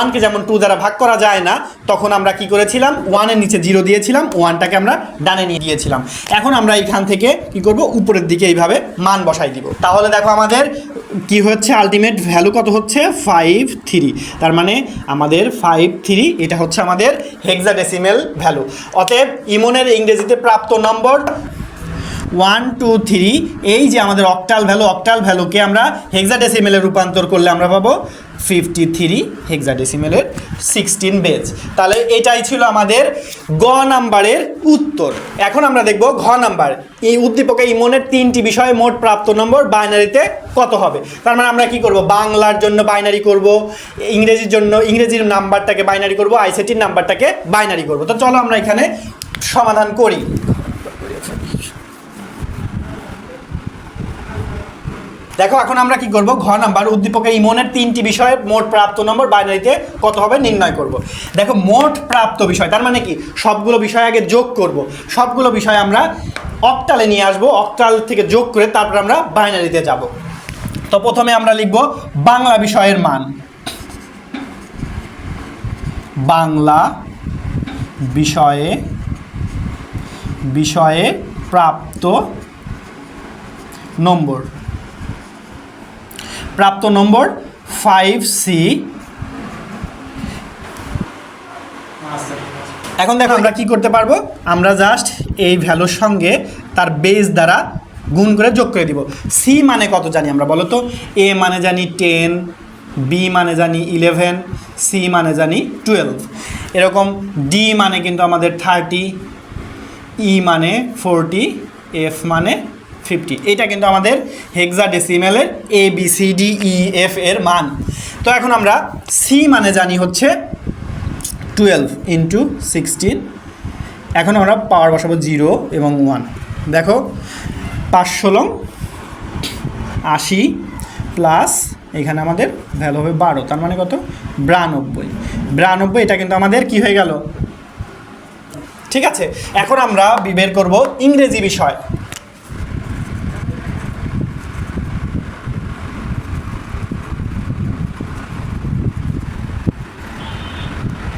1কে যেমন 2 দ্বারা ভাগ করা যায় না, তখন আমরা কি করেছিলাম, 1-এর নিচে 0 দিয়েছিলাম, 1টাকে আমরা ডানে নিয়ে দিয়েছিলাম। এখন আমরা এখান থেকে কি করব, উপরের দিকে এইভাবে মান বসাই দিব। তাহলে দেখো আমাদের কি হচ্ছে, আলটিমেট ভ্যালু কত হচ্ছে 53। তার মানে আমাদের 53 এটা হচ্ছে আমাদের হেক্সাডেসিমেল ভ্যালু। অতএব ইমনের ইংরেজিতে প্রাপ্ত নম্বর 1 2 3, এই যে আমাদের অক্টাল ভ্যালুকে আমরা হেক্সাডেসিমেলে রূপান্তর করলে আমরা পাবো 53 হেক্সাডেসিমেলের 16 বেজ। তাহলে এটাই ছিল আমাদের গ নাম্বারের উত্তর। এখন আমরা দেখব ঘ নাম্বার। এই উদ্দীপকে ইমনের 3টি বিষয়ে মোট প্রাপ্ত নম্বর বাইনারিতে কত হবে। তার মানে আমরা কি করব, বাংলার জন্য বাইনারি করব, ইংরেজির জন্য ইংরেজির নাম্বারটাকে বাইনারি করব, আইসিটির নাম্বারটাকে বাইনারি করব। তো চলো আমরা এখানে সমাধান করি। দেখো এখন আমরা কি করব, ঘ নাম্বার উদ্দীপকে ইমনের 3টি বিষয়ে মোট প্রাপ্ত নম্বর বাইনারিতে কত হবে নির্ণয় করব। দেখো মোট প্রাপ্ত বিষয় তার মানে কি, সবগুলো বিষয় আগে যোগ করব, সবগুলো বিষয় আমরা অক্টালে নিয়ে আসব, অক্টাল থেকে যোগ করে তারপর আমরা বাইনারিতে যাব। তো প্রথমে আমরা লিখব বাংলা বিষয়ের মান, বাংলা বিষয়ে প্রাপ্ত নম্বর 5C। এখন দেখো আমরা কি করতে পারবো, আমরা জাস্ট এই ভ্যালুর সঙ্গে তার বেস দ্বারা গুণ করে যোগ করে দিব। সি মানে কত জানি আমরা বলো তো, এ মানে জানি 10, বি মানে জানি 11, সি মানে জানি 12, এরকম ডি মানে কিন্তু আমাদের 30, ই মানে 40, এফ মানে 50। এটা কিন্তু আমাদের হেক্সাডেসিমেলের ABCDEF এর মান। তো এখন আমরা সি মানে জানি হচ্ছে 12 × 16। এখন আমরা পাওয়ার বসাবো 0 এবং 1। দেখো 5 16 80 প্লাস এখানে আমাদের ভ্যালু হবে 12, তার মানে কত 92। এটা কিন্তু আমাদের কি হয়ে গেল। ঠিক আছে, এখন আমরা বের করব ইংরেজি বিষয়।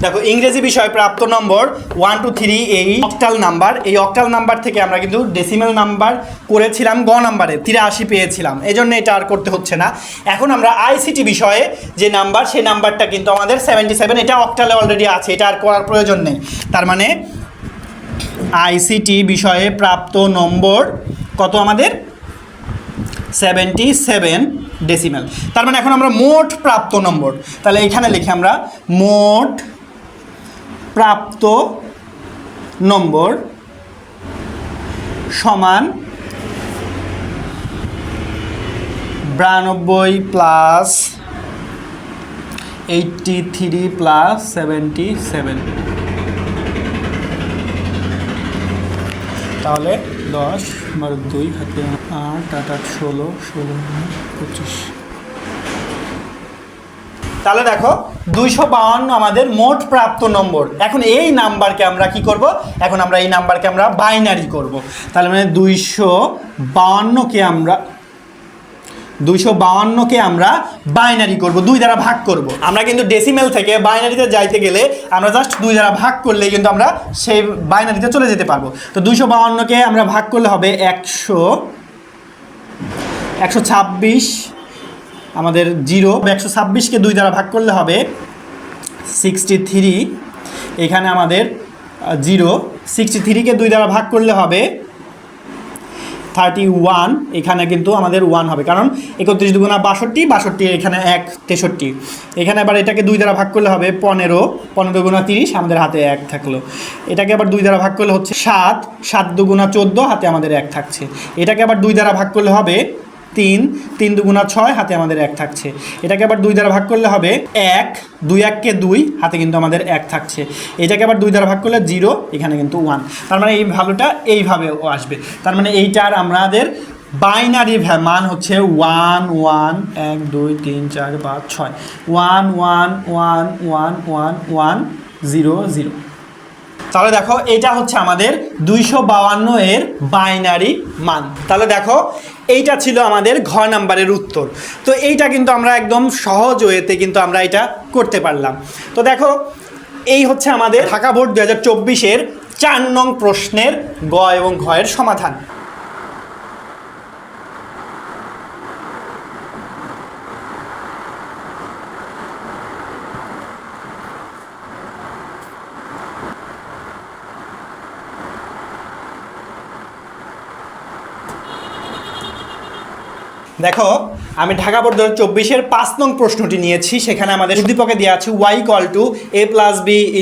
দেখো ইংরেজি বিষয় প্রাপ্ত নম্বর 1 2 3, এই অক্টাল নাম্বার, এই অক্টাল নাম্বার থেকে আমরা কিন্তু ডেসিমেল নাম্বার করেছিলাম গ নাম্বারে 83 পেয়েছিলাম, এই জন্য এটা আর করতে হচ্ছে না। এখন আমরা আইসিটি বিষয়ে যে নাম্বার, সেই নাম্বারটা কিন্তু আমাদের 77, এটা অক্টালে অলরেডি আছে, এটা আর করার প্রয়োজন নেই। তার মানে আইসিটি বিষয়ে প্রাপ্ত নম্বর কত আমাদের 77 ডেসিমেল। তার মানে এখন আমরা মোট প্রাপ্ত নম্বর, তাহলে এখানে লিখি আমরা মোট প্রাপ্ত নম্বর সমান 92 প্লাস 83 প্লাস 77। তাহলে 10 × 2 হাতে 8 8 8 16 16 25। তাহলে দেখো 252 আমাদের মোট প্রাপ্ত নম্বর। এখন এই নাম্বারকে আমরা কি করব, এখন আমরা এই নাম্বারকে আমরা বাইনারি করব। তাহলে মানে 252কে আমরা বাইনারি করব, 2 দ্বারা ভাগ করব। আমরা কিন্তু ডেসিমেল থেকে বাইনারিতে যাইতে গেলে আমরা জাস্ট 2 দ্বারা ভাগ করলেই কিন্তু আমরা সেই বাইনারিতে চলে যেতে পারবো। তো 252কে আমরা ভাগ করলে হবে 126, আমাদের 0, 126কে 2 দ্বারা ভাগ করলে হবে 63, এখানে আমাদের 0, 63কে 2 দ্বারা ভাগ করলে হবে 31, এখানে কিন্তু আমাদের 1 হবে, কারণ 31 দুগুণা 62, 62 এখানে 1 63। এখানে আবার এটাকে 2 দ্বারা ভাগ করলে হবে 15, 15 গুণা 30, আমাদের হাতে 1 থাকলো। এটাকে আবার 2 দ্বারা ভাগ করলে হচ্ছে 7, 7 দুগুণা 14, হাতে আমাদের 1 থাকছে। এটাকে আবার 2 দ্বারা ভাগ করলে হবে 3, 3 দুগুণা 6, হাতে আমাদের 1 থাকছে। এটাকে আবার 2 দ্বারা ভাগ করলে হবে 1, 2 1কে 2, হাতে কিন্তু আমাদের 1 থাকছে। এটাকে আবার 2 দ্বারা ভাগ করলে 0, এখানে কিন্তু 1। তার মানে এই ভ্যালুটা এইভাবে আসবে। তার মানে এইটার আমাদের বাইনারি মান হচ্ছে 1 1 1 2 3 4 5 6, 1 1 1 1 1 1 0 0। তাহলে দেখো এটা হচ্ছে আমাদের 252 এর বাইনারি মান। তাহলে দেখো এইটা ছিল আমাদের ঘ নাম্বারের উত্তর। তো এইটা কিন্তু আমরা একদম সহজ ওয়েতে কিন্তু আমরা এটা করতে পারলাম। তো দেখো এই হচ্ছে আমাদের ঢাকা বোর্ড 2024-এর 4 নং প্রশ্নের গ এবং ঘ এর সমাধান। দেখো আমি ঢাকা বোর্ড 2024-এর 5 নং প্রশ্নটি নিয়েছি। সেখানে আমাদের উদ্দীপকে দেওয়া আছে y = a + b *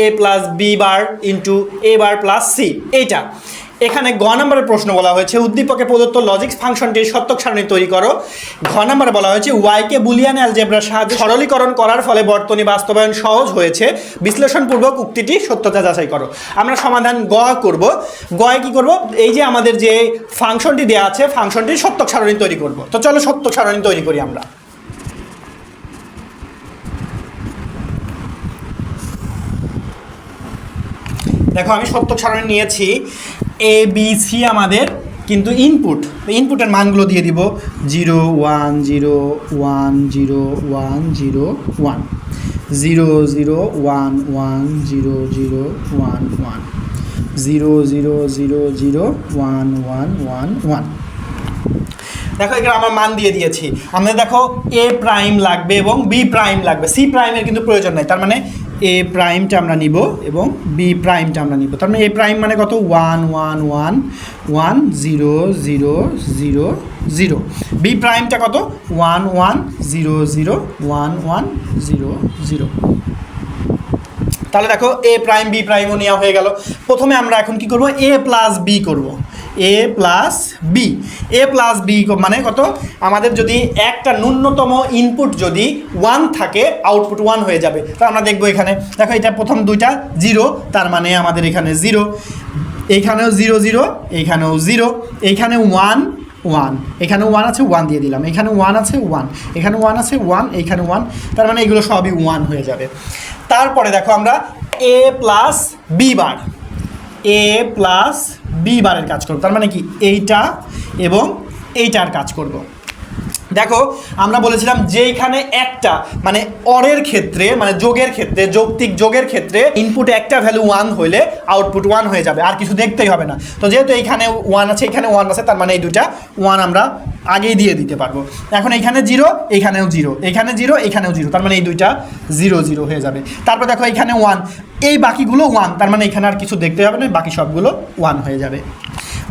a + b bar * a bar + c। এইটা এখানে গ নম্বরের প্রশ্ন বলা হয়েছে উদ্দীপকে প্রদত্ত লজিক ফাংশনটির সত্যক সারণী তৈরি করো। ঘ নম্বরে বলা হয়েছে ওয়াইকে বুলিয়ান অ্যালজেব্রার সাহায্যে সরলীকরণ করার ফলে বর্তনী বাস্তবায়ন সহজ হয়েছে, বিশ্লেষণপূর্বক উক্তিটি সত্যতা যাচাই করো। আমরা সমাধান গ করব। গয়ে কি করব, এই যে আমাদের যে ফাংশনটি দেওয়া আছে ফাংশনটির সত্যক সারণী তৈরি করব। তো চলো সত্যক সারণী তৈরি করি আমরা। দেখো আমি সত্যক সারণী নিয়েছি। এ বি সি আমাদের কিন্তু ইনপুটের মানগুলো দিয়ে দিব 0 1 0 1 0 1 0 1 0 0 1 1 0 0 1 1 0 0 0 0 1 1 1 1। দেখো এখানে আমার মান দিয়ে দিয়েছি। আমাদের দেখো এ প্রাইম লাগবে এবং বি প্রাইম লাগবে, সি প্রাইমের কিন্তু প্রয়োজন নাই। তার মানে এ প্রাইমটা আমরা নিব এবং বি প্রাইমটা আমরা নিব। তার মানে এ প্রাইম মানে কত 1 1 1 1 0 0 0 0। বি প্রাইমটা কত 1 1 0 0 1 1 0 0। তাহলে দেখো এ প্রাইম বি প্রাইমও নেওয়া হয়ে গেল। প্রথমে আমরা এখন কি করব, এ প্লাস বি করব। এ প্লাস বি, এ প্লাস বি মানে কত, আমাদের যদি একটা ন্যূনতম ইনপুট যদি 1 থাকে আউটপুট 1 হয়ে যাবে। তো আমরা দেখবো এখানে দেখো এটা প্রথম দুইটা 0, তার মানে আমাদের এখানে 0, এইখানেও 0 0, এইখানেও 0, এইখানে 1 1, এখানে 1 আছে 1 দিয়ে দিলাম, এখানে 1 আছে 1, এখানে 1 আছে 1, এইখানে 1, তার মানে এগুলো সবই 1 হয়ে যাবে। তারপরে দেখো আমরা এ প্লাস বি বার, এ প্লাস বি বারের কাজ করব। তার মানে কি এইটা এবং এইটার কাজ করব। দেখো আমরা বলেছিলাম যে এখানে একটা মানে অরের ক্ষেত্রে মানে যোগের ক্ষেত্রে যৌক্তিক যোগের ক্ষেত্রে ইনপুটে একটা ভ্যালু 1 হইলে আউটপুট 1 হয়ে যাবে, আর কিছু দেখতেই হবে না। তো যেহেতু এইখানে 1 আছে এখানে 1 আছে, তার মানে এই দুইটা 1 আমরা আগেই দিয়ে দিতে পারবো। এখন এইখানে 0, এইখানেও 0, এখানে 0, এখানেও 0, তার মানে এই দুইটা 0 0 হয়ে যাবে। তারপর দেখো এখানে 1, এই বাকিগুলো 1, তার মানে এখানে আর কিছু দেখতে হবে না, বাকি সবগুলো 1 হয়ে যাবে।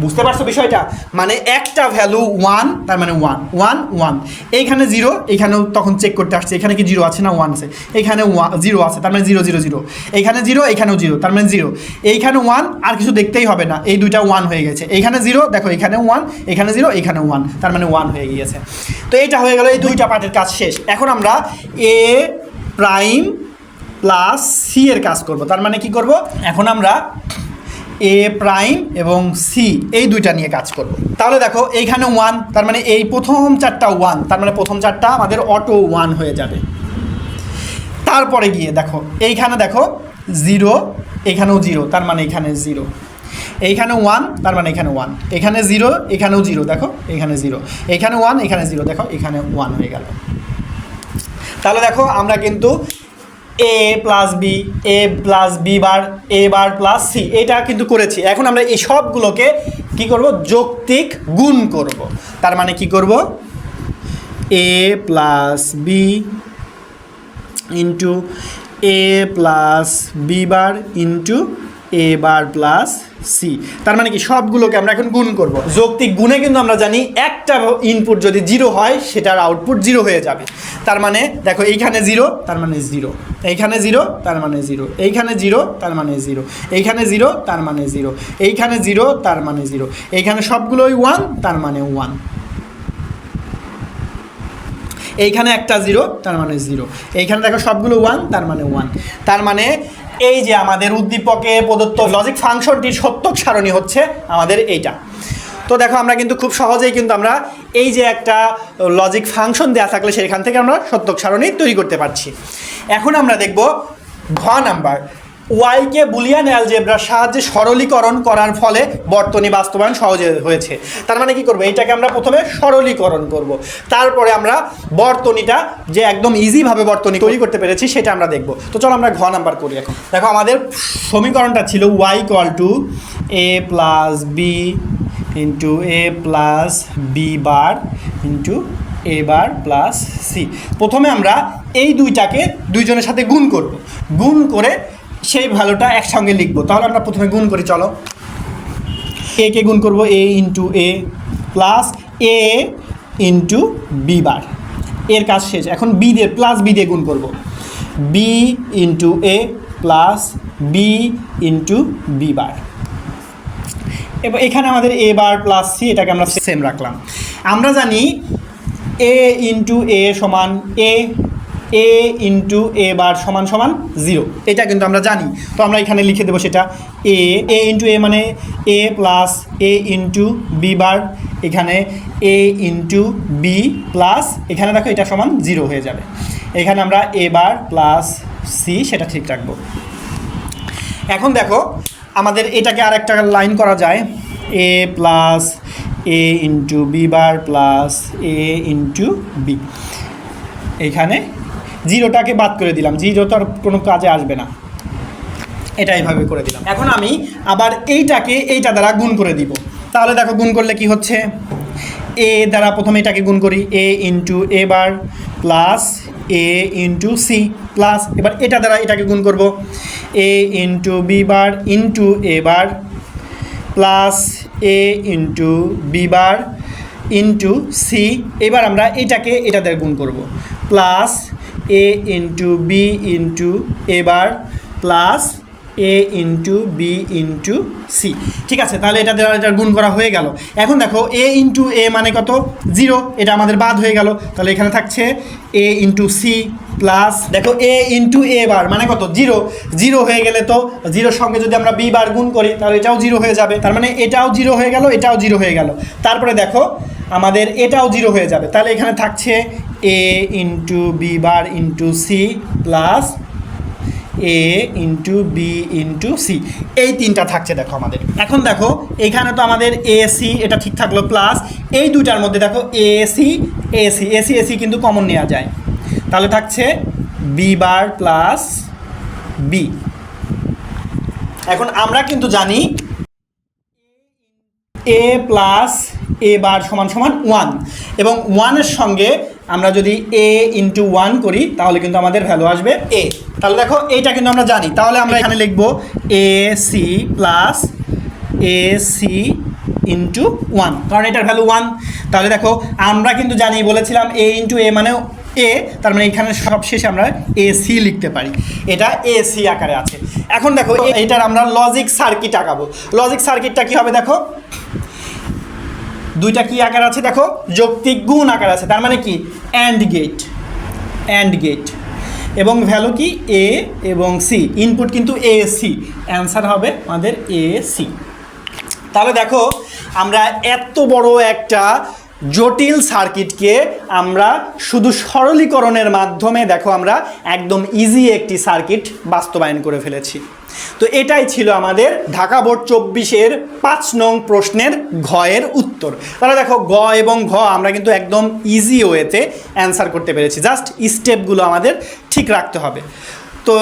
বুঝতে পারছো বিষয়টা? মানে একটা ভ্যালু 1, তার মানে 1 1 1, এইখানে 0, এইখানেও তখন চেক করতে আসছে এখানে কি 0 আছে না 1 আছে, এখানে 0 আছে, তার মানে 0 0 0, এইখানে 0, এখানেও 0, তার মানে 0, এইখানে 1, আর কিছু দেখতেই হবে না, এই দুইটা 1 হয়ে গেছে। এইখানে 0, দেখো এখানে 1, এখানে 0, এখানে 1, তার মানে 1 হয়ে গিয়েছে। তো এইটা হয়ে গেল, এই দুইটা পার্টের কাজ শেষ। এখন আমরা এ প্রাইম প্লাস সি এর কাজ করব। তার মানে কি করব, এখন আমরা এ প্রাইম এবং সি এই দুইটা নিয়ে কাজ করব। তাহলে দেখো এইখানে 1, তার মানে এই প্রথম চারটা 1, তার মানে প্রথম চারটা আমাদের অটো 1 হয়ে যাবে। তারপরে গিয়ে দেখো এইখানে দেখো 0, এখানেও 0, তার মানে এখানে 0, এইখানে 1, তার মানে এখানে 1, এখানে 0, এখানেও 0, দেখো এখানে 0, এখানে 1, এখানে 0, দেখো এখানে 1 হয়ে গেল। তাহলে দেখো আমরা কিন্তু এ প্লাস বি, এ প্লাস বি বার, এ বার প্লাস সি এটা কিন্তু করেছি। এখন আমরা এই সবগুলোকে কি করব, যৌক্তিক গুণ করব। তার মানে কি করব, এ plus B into A plus B bar into A bar plus C, তার মানে কি সবগুলোকে আমরা এখন গুণ করব। যৌক্তিক গুণে কিন্তু আমরা জানি একটা ইনপুট যদি 0 হয় সেটার আউটপুট 0 হয়ে যাবে। তার মানে দেখো এইখানে 0, তার মানে 0, এইখানে 0, তার মানে 0, এইখানে 0, তার মানে 0, এইখানে 0, তার মানে 0, এইখানে 0, তার মানে 0, এইখানে সবগুলোই 1, তার মানে 1, এইখানে একটা 0, তার মানে 0, এইখানে দেখো সবগুলো 1, তার মানে 1। তার মানে এই যে আমাদের উদ্দীপকে প্রদত্ত লজিক ফাংশনটির সত্যক সারণী হচ্ছে আমাদের এইটা। তো দেখো আমরা কিন্তু খুব সহজেই কিন্তু আমরা এই যে একটা লজিক ফাংশন দেওয়া থাকলে সেখান থেকে আমরা সত্যক সারণী তৈরি করতে পারছি। এখন আমরা দেখব ঘ নাম্বার। ওয়াইকে বুলিয়ান অ্যালজেব্রার সাহায্যে সরলীকরণ করার ফলে বর্তনী বাস্তবায়ন সহজে হয়েছে। তার মানে কি করব, এইটাকে আমরা প্রথমে সরলীকরণ করব, তারপরে আমরা বর্তনীটা যে একদম ইজিভাবে বর্তনী তৈরি করতে পেরেছি সেটা আমরা দেখব। তো চলো আমরা ঘ নাম্বার করি। এখন দেখো আমাদের সমীকরণটা ছিল Y equal to A plus B into A plus B bar into A bar plus C. প্রথমে আমরা এই দুইটাকে দুইজনের সাথে গুণ করব, গুণ করে সেই ভ্যালুটা একসঙ্গে লিখবো। তাহলে আমরা প্রথমে গুণ করি, চলো। এ কে গুণ করবো এ into A plus A into B বার, এর কাজ শেষ। এখন বি দিয়ে প্লাস বি দিয়ে গুণ করবো, B into A plus B into B bar. এবার এখানে আমাদের এ বার প্লাস সি, এটাকে আমরা সেম রাখলাম। আমরা জানি এ ইন্টু এ সমান এ, এ ইন্টু এ বার সমান সমান 0, এটা কিন্তু আমরা জানি। তো আমরা এখানে লিখে দেবো সেটা এ ইন্টু এ মানে এ প্লাস এ ইন্টু বি বার, এখানে এ ইন্টু বি প্লাস এখানে দেখো এটা সমান 0 হয়ে যাবে। এখানে আমরা এ বার প্লাস সি সেটা ঠিক রাখবো। এখন দেখো আমাদের এটাকে আর একটা লাইন করা যায়, এ plus A into B bar plus A into B. এখানে 0টাকে বাদ করে দিলাম, 0 তো আর কোনো কাজে আসবে না, এটা এইভাবে করে দিলাম। এখন আমি আবার এইটাকে এইটা দ্বারা গুণ করে দিব। তাহলে দেখো গুণ করলে কি হচ্ছে, এ দ্বারা প্রথমে এটাকে গুণ করি, A into A bar plus A into C plus এবার এটা দ্বারা এটাকে গুণ করব, A into B bar into A bar plus A into B bar into C. এবার আমরা এটাকে এটা দ্বারা গুণ করব, plus A into B into A bar plus A into B into C. ঠিক আছে, তাহলে এটা দ্বারা এটা গুণ করা হয়ে গেল। এখন দেখো এ ইন্টু এ মানে কত, 0, এটা আমাদের বাদ হয়ে গেল। তাহলে এখানে থাকছে এ ইন্টু সি প্লাস দেখো এ ইন্টু এ বার মানে কত, 0, 0 হয়ে গেলে তো 0-র সঙ্গে যদি আমরা বি বার গুণ করি তাহলে এটাও 0 হয়ে যাবে। তার মানে এটাও 0 হয়ে গেল, এটাও 0 হয়ে গেল। তারপরে দেখো আমাদের এটাও 0 হয়ে যাবে। তাহলে এখানে থাকছে A into B bar into C plus A into B into C, এই তিনটা থাকছে দেখো আমাদের। এখন দেখো এইখানে তো আমাদের এ সি এটা ঠিক থাকলো, প্লাস এই দুইটার মধ্যে দেখো A C AC AC AC কিন্তু কমন নেওয়া যায়। তাহলে থাকছে বি বার প্লাস বি। এখন আমরা কিন্তু জানি এ প্লাস এ বার সমান সমান 1 এবং 1-এর সঙ্গে আমরা যদি এ ইন্টু 1 করি তাহলে কিন্তু আমাদের ভ্যালু আসবে এ। তাহলে দেখো এইটা কিন্তু আমরা জানি। তাহলে আমরা এখানে লিখবো A C plus A C into 1, কারণ এটার ভ্যালু 1। তাহলে দেখো আমরা কিন্তু জানি, বলেছিলাম এ ইন্টু এ মানে এ, তার মানে এখানে সব শেষে আমরা এ সি লিখতে পারি, এটা এ সি আকারে আছে। এখন দেখো এইটার আমরা লজিক সার্কিট আঁকাবো। লজিক সার্কিটটা কী হবে দেখো, দুইটা কি আকার আছে দেখো, যৌক্তিক গুণ আকার আছে। তার মানে কি অ্যান্ড গেট, অ্যান্ড গেট এবং ভ্যালু কি এ এবং সি, ইনপুট কিন্তু এ সি, অ্যান্সার হবে আমাদের এ সি। তাহলে দেখো আমরা এত বড় একটা জটিল সার্কিটকে আমরা শুধু সরলীকরণের মাধ্যমে দেখো আমরা একদম ইজি একটি সার্কিট বাস্তবায়ন করে ফেলেছি। তো এটাই ছিল আমাদের ঢাকা বোর্ড 24-এর 5 নং প্রশ্নের ঘয়ের উত্তর। তাহলে দেখো গ এবং ঘ আমরা কিন্তু একদম ইজি ওয়েতে অ্যান্সার করতে পেরেছি, জাস্ট স্টেপগুলো আমাদের ঠিক রাখতে হবে। তো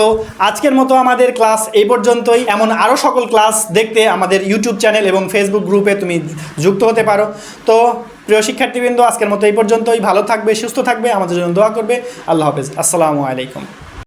আজকের মতো আমাদের ক্লাস এই পর্যন্তই। এমন আরও সকল ক্লাস দেখতে আমাদের ইউটিউব চ্যানেল এবং ফেসবুক গ্রুপে তুমি যুক্ত হতে পারো। তো প্রিয় শিক্ষার্থীবৃন্দ, আজকের মতো এই পর্যন্তই। ভালো থাকবে, সুস্থ থাকবে, আমাদের জন্য দোয়া করবে। আল্লাহ হাফেজ, আসসালামু আলাইকুম।